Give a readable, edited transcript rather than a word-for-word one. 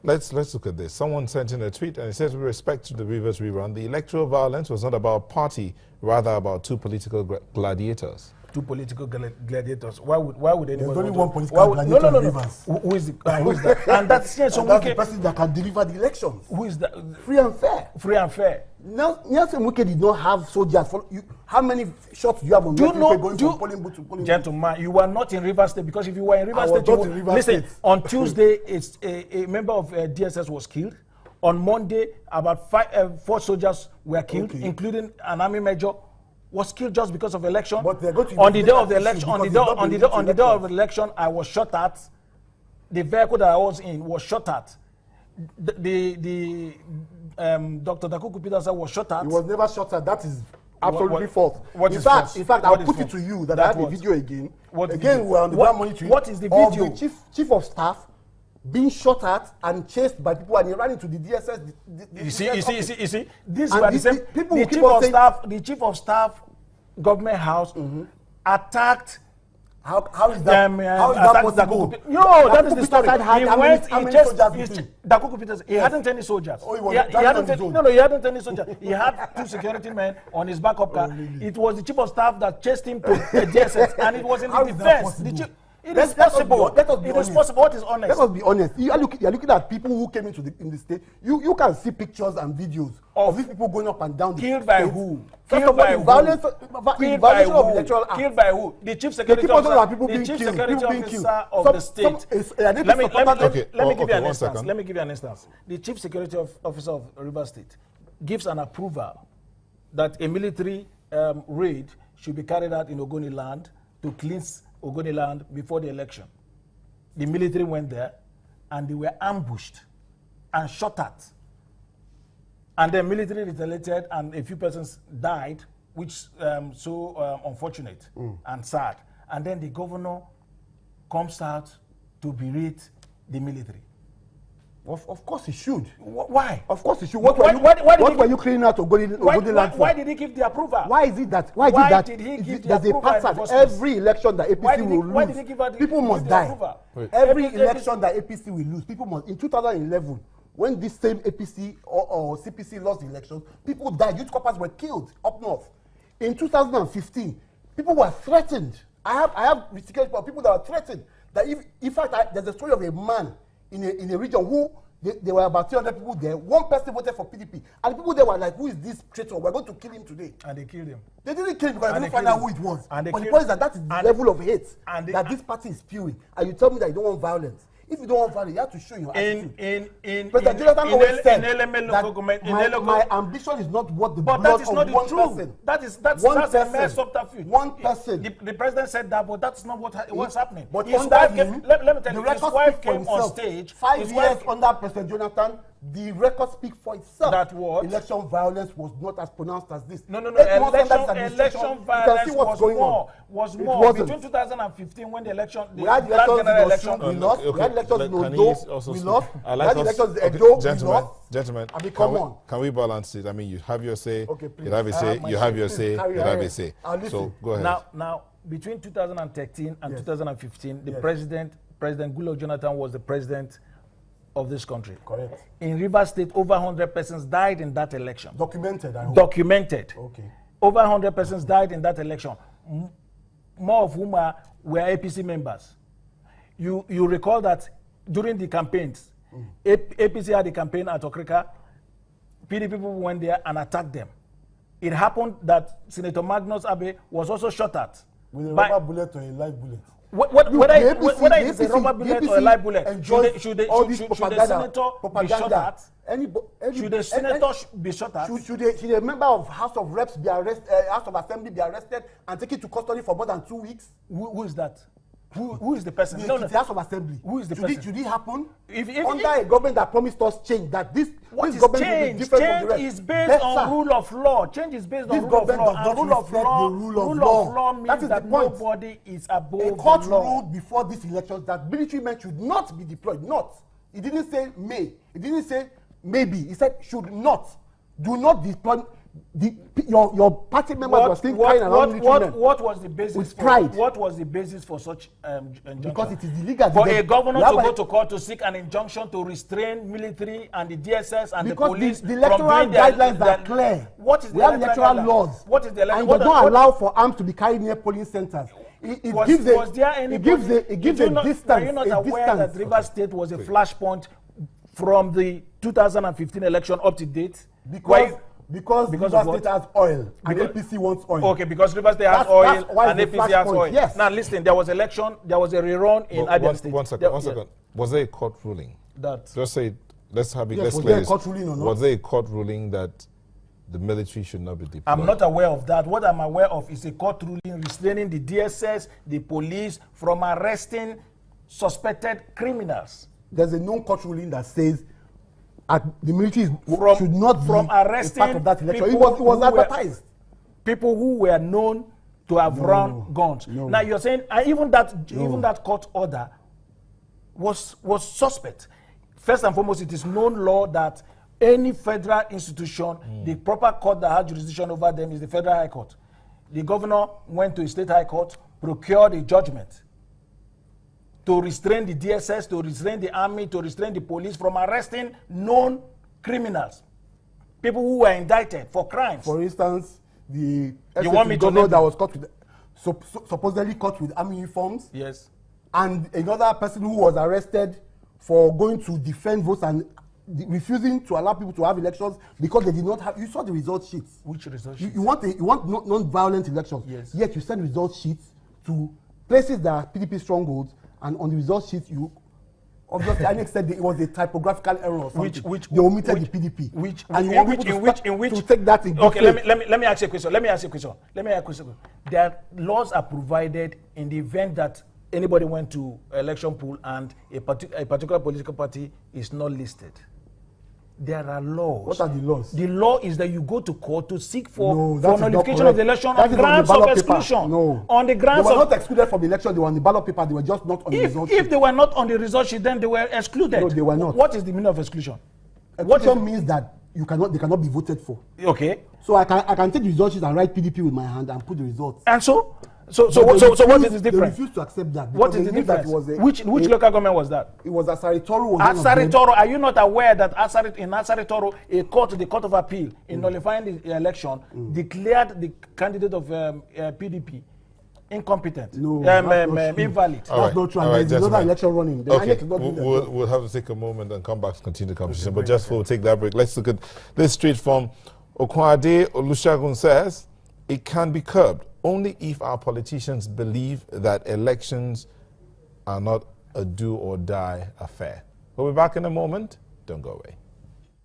Let's look at this. Someone sent in a tweet and it says, with respect to the Rivers rerun, the electoral violence was not about party, rather about two political gladiators. Two political gladiators. Why would anyone? There's only one political gladiator in Rivers. Who is that? And that's the person that can deliver the elections. Who is that? Free and fair. Free and fair. Now, Nelson Wike did not have soldiers. How many shots do you have on going from polling booth to polling booth? Gentlemen, you were not in Rivers State, because if you were in Rivers State, listen, on Tuesday, a member of DSS was killed. On Monday, about 4 soldiers were killed, including an army major. Was killed just because of election. But they're going to on the day of the election. On the day of the election, I was shot at. The vehicle that I was in was shot at. The Dr. Dakuku Peterson was shot at. He was never shot at. That is absolutely false. In fact, I'll put it to you that I have the video again. Again, we're on the ground monitoring. What is the video? Of the chief of staff being shot at and chased by people, and he ran into the DSS. You see, this were the same. The chief of staff, government house, attacked. How is that? How is that possible? No, that is the story. Dakuku Peters. He hadn't any soldiers. He hadn't any soldiers. He had 2 security men on his backup car. It was the chief of staff that chased him to the DSS, and it was in the defense. It is possible. It is possible. What is honest? Let us be honest. You are looking at people who came into the state. You can see pictures and videos of these people going up and down. Killed by who? Killed by who? Violation of electoral act. Killed by who? The chief security officer of the state. Let me give you an instance. Let me give you an instance. The chief security officer of Rivers State gives an approval that a military raid should be carried out in Ogoni land to cleanse Ogoni land before the election. The military went there and they were ambushed and shot at. And the military retaliated and a few persons died, which so unfortunate and sad. And then the governor comes out to berate the military. Of course he should. Why? Of course he should. What were you cleaning out Ogoni land for? Why did he give the approval? Why is it that? Why did he give the approval? There's a pattern. Every election that APC will lose, why did he give people must die. Every election that APC will lose, people must. In 2011, when this same APC or CPC lost the elections, people died. Youth corpers were killed up north. In 2015, people were threatened. I have security people that were threatened. That if, in fact, there's a story of a man in a region who there were about 300 people there. One person voted for PDP, and the people there were like, "Who is this traitor? We're going to kill him today." And they killed him. They didn't kill him because they didn't find out who it was. But the point is that is the level of hate that this party is spewing. And you tell me that you don't want violence. If you don't want violence, you have to show your attitude. President Jonathan always said that my ambition is not what the blood of one person. That's a mere subterfuge. One person. The president said that, but that's not what's happening. But his under wife him, let me tell you, his wife came himself. on stage. 5 years under President Jonathan, the record speaks for itself. That what? Election violence was not as pronounced as this. No. Election violence was more. Between 2015, when the election, we had elections we lost. We had elections in Ondo, we lost. We had elections in Edo, we lost. Gentlemen, I mean, come on. Can we balance it? I mean, you have your say. Okay, please. You have your say. You have your say. You have your say. So go ahead. Now, between 2013 and 2015, the President Goodluck Jonathan was the president of this country. Correct. In Rivers State, over 100 persons died in that election. Documented, I hope. Documented. Okay. Over 100 persons died in that election, more of whom were APC members. You recall that during the campaigns, APC had a campaign at Okrika. PDP people went there and attacked them. It happened that Senator Magnus Abe was also shot at. With a rubber bullet or a live bullet? Whether it is a rubber bullet or a live bullet, should the senator be shot at? Should the senator be shot at? Should a member of House of Reps be arrested, House of Assembly be arrested and taken to custody for more than 2 weeks? Who is that? Who is the person? The House of Assembly. Who is the person? Should it happen? If under a government that promised us change, that this government will be different from the rest. Change is based on rule of law. Change is based on rule of law. And rule of law means that nobody is above the law. A court ruled before these elections that military men should not be deployed. Not. It didn't say may. It didn't say maybe. It said should not. Do not deploy Your party members were still crying around what was the basis with pride? What was the basis for such injunction? Because it is illegal. For a governor to go to court to seek an injunction to restrain military and the DSS and the police the electoral guidelines are clear. What is the electoral laws? What is the electoral? And they don't allow for arms to be carried near polling centers. It gives a distance. Are you not aware that Rivers State was a flashpoint from the 2015 election up to date? Because Rivers State has oil and APC wants oil. Okay, because Rivers State has oil and APC has oil. Yes. Now listen, there was election, there was a rerun in Abia State. One second. Was there a court ruling? Just say, let's have it. Yes, was there a court ruling or not? Was there a court ruling that the military should not be deployed? I'm not aware of that. What I'm aware of is a court ruling restraining the DSS, the police from arresting suspected criminals. There's a known court ruling that says the military should not be arresting part of that election. It was advertised. People who were known to have run guns. Now you're saying even that court order was suspect. First and foremost, it is known law that any federal institution, the proper court that has jurisdiction over them is the Federal High Court. The governor went to a state high court, procured a judgment to restrain the DSS, to restrain the army, to restrain the police from arresting known criminals, people who were indicted for crimes. For instance, the governor that was caught with, supposedly caught with army uniforms. Yes. And another person who was arrested for going to defend votes and refusing to allow people to have elections because they did not have. You saw the result sheets. Which result sheets? You want non-violent elections. Yes. Yet you send result sheets to places that are PDP strongholds. And on the result sheet, you obviously INEC said it was a typographical error or something. They omitted the PDP. To take that in okay, let me ask you a question. Their laws are provided in the event that anybody went to election pool and a particular political party is not listed. There are laws. What are the laws? The law is that you go to court to seek for nullification of the election on grounds of exclusion. No. On the grounds they were not excluded from the election. They were on the ballot paper. They were just not on the result sheet. If they were not on the result sheet, then they were excluded. No, they were not. What is the meaning of exclusion? Exclusion means that they cannot be voted for. Okay. So I can take the result sheet and write PDP with my hand and put the results. And so what is the difference? They refused to accept that. What is the difference? Which local government was that? It was Asari Toro. Asari Toro. Are you not aware that in Asari Toro, the Court of Appeal, in nullifying the election, declared the candidate of PDP incompetent, invalid? That's not true. There's another election running. Okay, we'll have to take a moment and come back to continue the conversation. But just we'll take that break. Let's look at this tweet from Okwade Olusegun says, it can be curbed only if our politicians believe that elections are not a do or die affair. We'll be back in a moment. Don't go away.